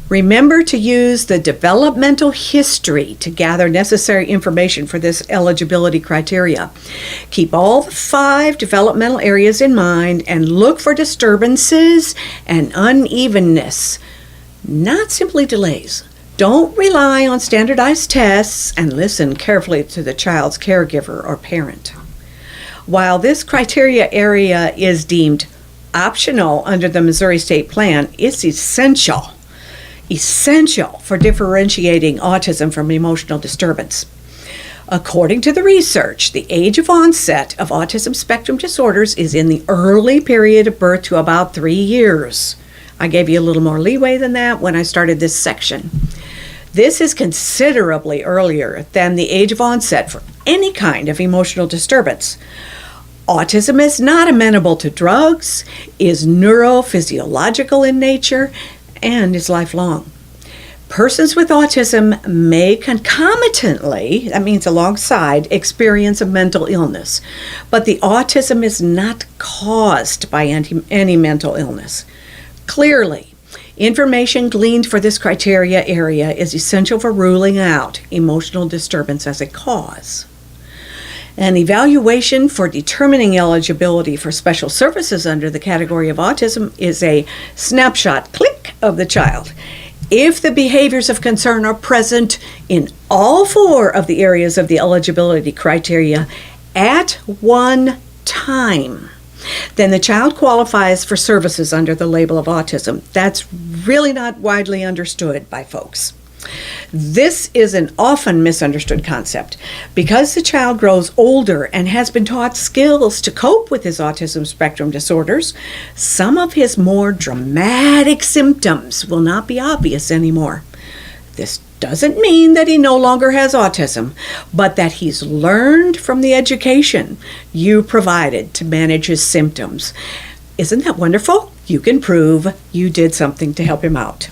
Remember to use the developmental history to gather necessary information for this eligibility criteria. Keep all the 5 developmental areas in mind and look for disturbances and unevenness, not simply delays. Don't rely on standardized tests and listen carefully to the child's caregiver or parent. While this criteria area is deemed optional under the Missouri State Plan, it's essential for differentiating autism from emotional disturbance. According to the research, the age of onset of autism spectrum disorders is in the early period of birth to about 3 years. I gave you a little more leeway than that when I started this section. This is considerably earlier than the age of onset for any kind of emotional disturbance. Autism is not amenable to drugs, is neurophysiological in nature, and is lifelong. Persons with autism may concomitantly, that means alongside, experience a mental illness, but the autism is not caused by any mental illness. Clearly, information gleaned for this criteria area is essential for ruling out emotional disturbance as a cause. An evaluation for determining eligibility for special services under the category of autism is a snapshot click of the child. If the behaviors of concern are present in all 4 of the areas of the eligibility criteria at one time, then the child qualifies for services under the label of autism. That's really not widely understood by folks. This is an often misunderstood concept. Because the child grows older and has been taught skills to cope with his autism spectrum disorders, some of his more dramatic symptoms will not be obvious anymore. This doesn't mean that he no longer has autism, but that he's learned from the education you provided to manage his symptoms. Isn't that wonderful? You can prove you did something to help him out.